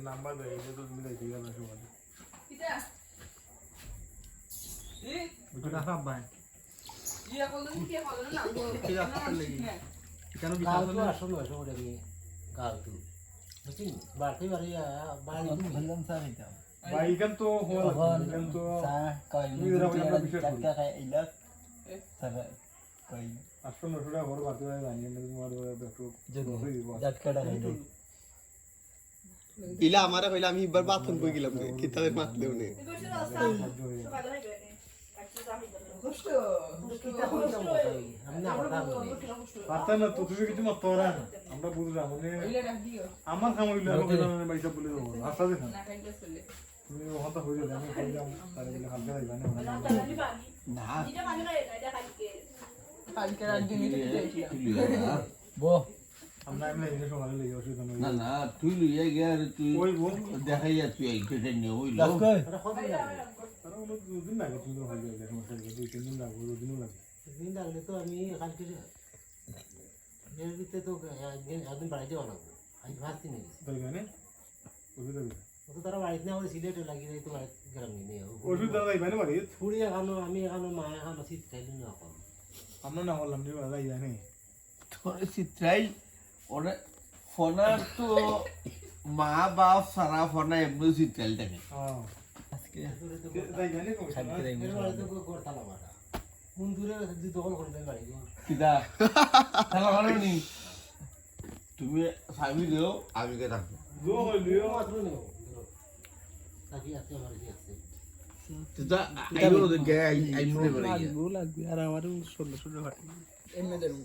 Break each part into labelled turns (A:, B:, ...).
A: number দেয় এটা তো তুমি দেখি না সময়
B: কিটা
A: ওটা খারাপ ভাই
B: ইয়া করলেন কি করলেন না
A: কি রাস্তা লাগি কেন
C: গাল
A: বিচার
C: তো আসল আসল ওটা কি গাল তো বুঝছিস বাড়তে বাড়ি বাড়ি
D: বললাম স্যার এটা
A: ভাই কেন তো হল কেন তো
D: স্যার কই টাকা খাই ইলা স্যার কই
A: আসল নটুটা ঘর বাড়তে ভাই জানিয়ে না তোমার একটু
D: ঝটকাটা খাই
E: ইলা আমারে কইলা আমি এবার বাথরুম কই গেলাম কিতাবের মাতলেও নে
C: আমি না আমার
A: পারতা না তো তুমি কিছু মত তোরা আমরা বুঝলাম মানে আমার কাম হইলো আমাকে জানানে বাইসা বলে দেবো আশা দেখেন তুমি হতা হয়ে যাবে আমি কইলাম তারে বলে হালকা যাইবা না
D: না
B: কালকে রাত দিন
D: বো
A: আমরা এমনি এই সকালে লেগে অসুবিধা নেই
F: না না তুই লইয়া গিয়া আর তুই
A: ওই বল
F: দেখাই যা তুই এইটা নিয়ে ওই
D: লাস কই
C: এটা কত লাগে
A: তারা হলো দুদিন লাগে তুমি হয়ে যাবে সমস্যা নেই 2-3 দিন লাগবে 2 দিনও লাগে
C: দিন লাগলে তো আমি কালকে এর ভিতরে তো একদিন বাড়িতে বানাবো আজ ভাত কিনে গেছি
A: তাই মানে অসুবিধা নেই
C: ও তো তারা বাড়িতে না বলে সিলেটে লাগিয়ে দেয় তো বাড়িতে গ্রামে নিয়ে
A: অসুবিধা যাইবা না বাড়ি
C: ছুরি এখানো আমি এখানো মা এখানো শীত খাইলি না এখন
A: আমরা না বললাম যে যাই জানি
F: তোর চিত্রাই ওরে ফোনার তো মা বাপ সারা ফোনা এমনি চিত্রাই থাকে
A: হ্যাঁ
D: আজকে
A: যাই জানি কোন
D: খাইতে দেই
C: এর বাড়িতে করতাম আমাটা কোন দূরে যদি দখল করে দেয় বাড়ি
F: কিদা তাহলে ভালো নি তুমি স্বামী দেও আমি কে থাকবো
A: দো হইলো
C: মাত্র নেই নাকি আছে আমার কি আছে
F: তুই আইও গে আই মনে করে
D: লাগবে আর আমারও ষোলো ষোলো ঘাট
B: এমনি দেন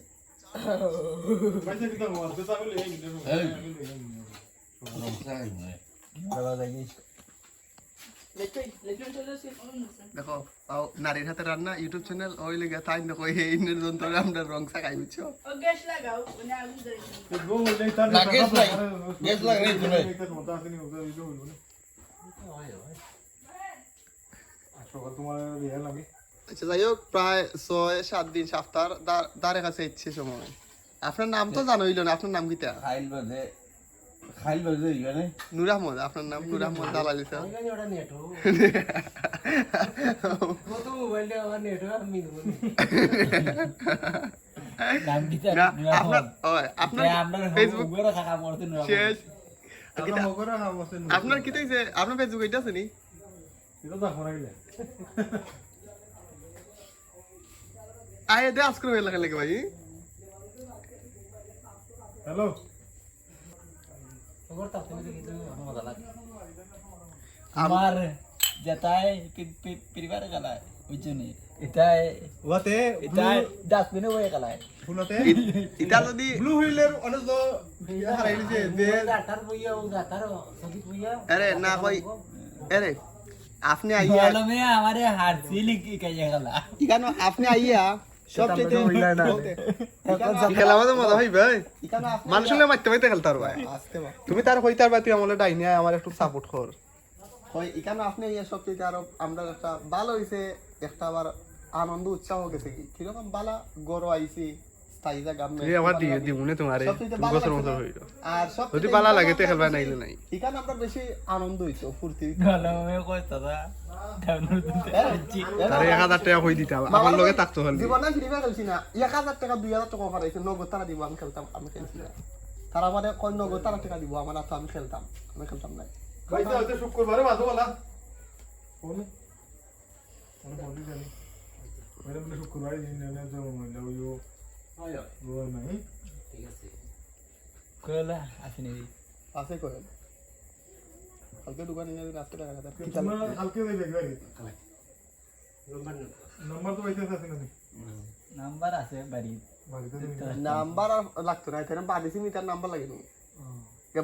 A: পয়সা দিতে হবে তো আমি লেগে গেলাম
D: বাবা যাই
B: লেটন চলেছে
E: দেখো তাও নারীর হাতে রান্না ইউটিউব চ্যানেল ওই লেগে তাই দেখো এই নির্যন্ত্র আমরা রং সাকাই বুঝছো
B: ও গ্যাস লাগাও মানে আগুন ধরে
A: দো হইলো তার
F: গ্যাস লাগে তুমি
A: একটা কথা আছে নি ওটা হইলো না
C: হয় হয়
A: সকাল তোমার রিয়াল আমি
E: আচ্ছা যাই হোক প্রায় 6-7 দিন সপ্তাহ দাঁড়ে কাছে ইচ্ছে সময় আপনার নাম তো জানো হইল না আপনার নাম কিটা
F: খাইল বাজে এখানে
E: নূর আহমদ আপনার নাম নূর আহমদ দালালি স্যার
C: আমি জানি ওটা নেটো কত মোবাইলে আমার নেটো আমি দেবো
D: নাম দিতে
E: আপনার ওই আপনার
D: আমরা
E: ফেসবুক
D: উপরে থাকা মরতে না
E: শেষ
A: আমরা মগরা খাওয়া আছে
E: আপনার কি তাইছে আপনার ফেসবুক এটা আছে নি
A: এটা তো এখন আইলে
E: আয় দে আজকে হইলা লাগে ভাই
A: হ্যালো
C: খবর তাতে কিন্তু আমার মজা লাগে
D: আমার যেটাই পরিবার গালায় বুঝছনি এটাই
E: ওতে
D: এটাই ডাস্টবিনে বয়ে গালায়
A: ফুলতে
E: এটা যদি
A: ব্লু হুইলের অনেক তো হারাই দিছে যে
C: ডাক্তার বইয়া ও ডাক্তার সবই বইয়া
E: আরে না কই আরে আপনি আইয়া
D: বলমে আমারে হারছি লিখি কাইয়া গালা
E: ইকানো আপনি আইয়া সবচেয়ে খেলা মতো মজা হইবে মানুষের মারতে মারতে খেলতে পারবা তুমি তার হইতে পারবা তুই আমলে ডাইনে আমার একটু সাপোর্ট কর কই ইকানো আপনি আইয়া সবচেয়ে আরো আমরা একটা ভালো হইছে একটা আবার আনন্দ উৎসাহ গেছে কি কিরকম বালা গরো আইছি স্থায়ী জায়গা আমি
G: আবার দিয়ে দিমুনে তোমারে বছর বছর হইল
E: আর সব
G: যদি বালা লাগে তে খেলবা নাইলে নাই
E: ইকানো আমরা বেশি আনন্দ হইতো ফুর্তি
D: বলমে কই দাদা ডাউনলোড দিতে
G: তারে 1000 টাকা কই দিতা আমার লগে থাকতো হল
E: জীবনে ফ্রি ফায়ার খেলছি না 1000 টাকা 2000 টাকা অফার আইছে নগদ টাকা দিব আমি খেলতাম আমি খেলছি না তারা আমাদের কয় নগদ টাকা দিব আমার তো আমি খেলতাম না
A: ভাই তো হয়তো শুক্রবারে বাদো বলা ফোন ফোন জানি মেরে বলে শুক্রবারে দিন না তো লাউyo
C: হয়
A: গো নাই
C: ঠিক আছে
D: কইলা আসেনি
E: আছে কই কালকে দোকানে নিয়ে রাস্তা টাকা দাও
A: তোমরা কালকে দেই দেখবে
C: নম্বর
A: নাম্বার তো পাইতে আছে না
D: নাম্বার আছে বাড়ি
A: বাড়িতে
E: নাম্বার লাগতো না এখানে বাড়িতে মিটার নাম্বার লাগে নি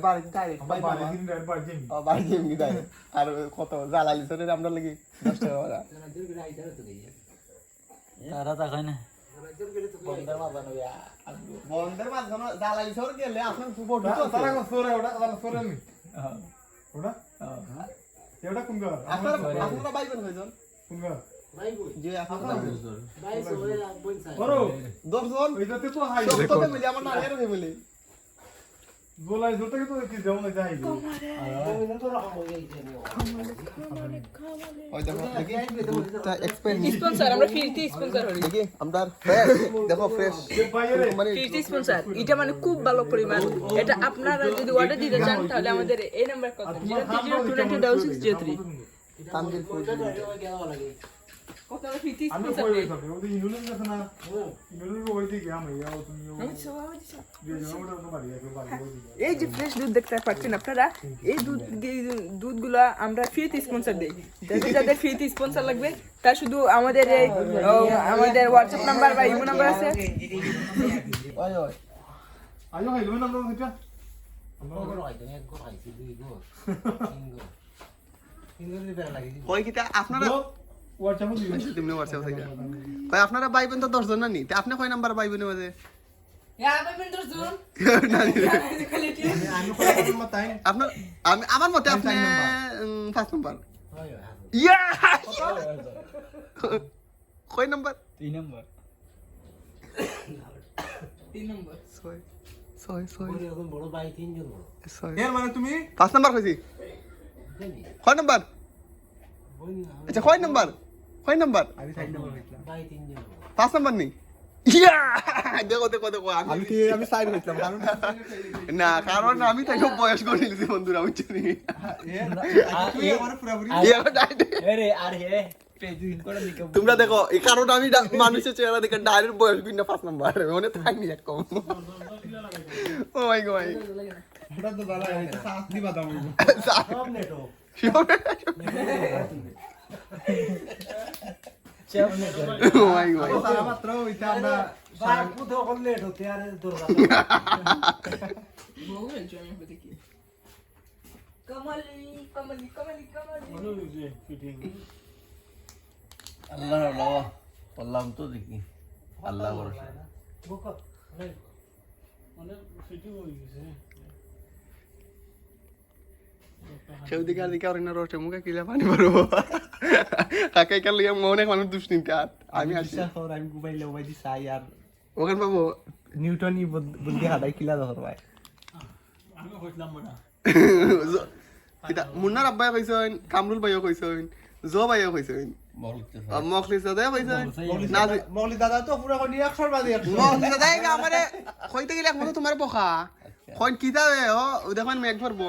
E: বাড়িতে ডাইরেক্ট পাই
A: বাড়ি দিন রাত বাড়ি যাই
E: বাড়ি এমনি দেয় আর কত জ্বালালি সরে আমরা লাগি 10 টাকা ভাড়া
C: রাজের গড়ে আইতা তো দেই
D: তারা তা কয় না
C: রাজের গড়ে তো
D: বন্ধের মাঝখানে
E: বন্ধের মাঝখানে জ্বালালি সর গেলে আপনার ফুটবল
A: তারা কোন সোরে ওটা তারা সোরে নি ওটা
D: হ্যাঁ
A: এটা কোন গা
E: আপনারা বাইবেন হইজন
A: কোন গা
C: ভাই কই
E: যে আপনারা
C: ভাই সরে বইন সাই
A: করো
E: 10 জন
A: ওইটাতে তো হাই
E: সবটা মিলে আমার না এর মিলে
A: গোলাই জোরটা কি তো কি যেমন যাই
E: ওই দেখো দেখি দুধটা এক্সপেরিয়েন্স
B: স্পন্সর আমরা ফ্রিতে স্পন্সর হই
E: দেখি আমরা ফ্রেশ দেখো ফ্রেশ মানে
B: ফ্রিতে স্পন্সর এটা মানে খুব ভালো পরিমাণ এটা আপনারা যদি অর্ডার দিতে চান তাহলে আমাদের এই নাম্বার কত 0302920603
E: তানজিল ফুড
B: কত আমরা ফ্রিতে
A: আমি
B: স্পন্সর
A: কই
B: দেই
A: থাকে ওই ইনুলেন আছে না ইনুলেন ওই দিকে আমি যাও তুমি যে জামাটা তো বাড়ি আছে বাড়ি ওই দিকে
B: এই যে ফ্রেশ দুধ দেখতে পাচ্ছেন আপনারা এই দুধগুলো আমরা ফ্রিতে স্পন্সর দেই যাদের ফ্রিতে স্পন্সর লাগবে তার শুধু আমাদের এই আমাদের হোয়াটসঅ্যাপ নাম্বার বা ইমো নাম্বার আছে
E: ওই ওই
A: আইও খাইলো না আমরা এটা
E: কই কিটা আপনারা
A: হোয়াটসঅ্যাপে দিবেন
E: তুমি হোয়াটসঅ্যাপ থেকে ভাই আপনারা বাইবেন তো 10 জন না নি তে আপনি কয় নাম্বার বাইবেন মাঝে আপনার আমি আমার মতে আপনি 5 নাম্বার ইয়া কয় নাম্বার
D: 3 নম্বর
E: 6
C: বড় ভাই 3 জন বড়
E: 6
A: এর মানে তুমি
E: 5 নাম্বার কইছি কয় নাম্বার আচ্ছা কয় নাম্বার
A: আমি 6 নাম্বার হইছিলাম
C: ভাই 3 জন বড়
E: 5 নাম্বার নেই ইয়া দেখো আমি
A: আমি সাইড হইছিলাম কারণ
E: না কারণ আমি তাকে বয়স করে নিয়েছি বন্ধুরা বুঝছি
A: তুই আমার পুরোপুরি
D: আরে আর হে পেজুইন করে দিকে
E: তোমরা দেখো এই কারণ আমি মানুষের চেহারা দেখে ডাইরেক্ট বয়স গুণ না 5 নাম্বার মনে থাকনি এক কম ও মাই গড
A: এটা তো ভালো হইছে সাথ দিবা দাও
C: সব নেটো
E: ও মাই গড
A: সারা মাত্র ওইটা আমরা
C: ভাই পুতো করলে হতে আর দরকার
F: আল্লাহ বাবা বললাম তো দেখি আল্লাহ ভরসা
C: বুক নাই
E: সেও দিকে আর দিকে আর না রোটে মুখে কিলা পানি মারবো কাকে কাল লিয়া মনে মানুষ দুশ্চিন্তা আমি আসি
D: আমি মোবাইলে মোবাইল চাই আর
E: ওখান পাবো
D: নিউটনই বুদ্ধি হাদাই কিলা ধর ভাই
E: এটা মুন্নার আব্বাই কইছেন কামরুল ভাইও কইছেন জো ভাইও কইছেন মখলিস দাদা কইছেন না
A: মৌলি দাদা তো পুরো কোনি 100 বাদে
E: মখলিস দাদা আমারে কইতে গেলে একমাত্র তোমার বখা কইন কিতা ও দেখেন মেঘ ভরবো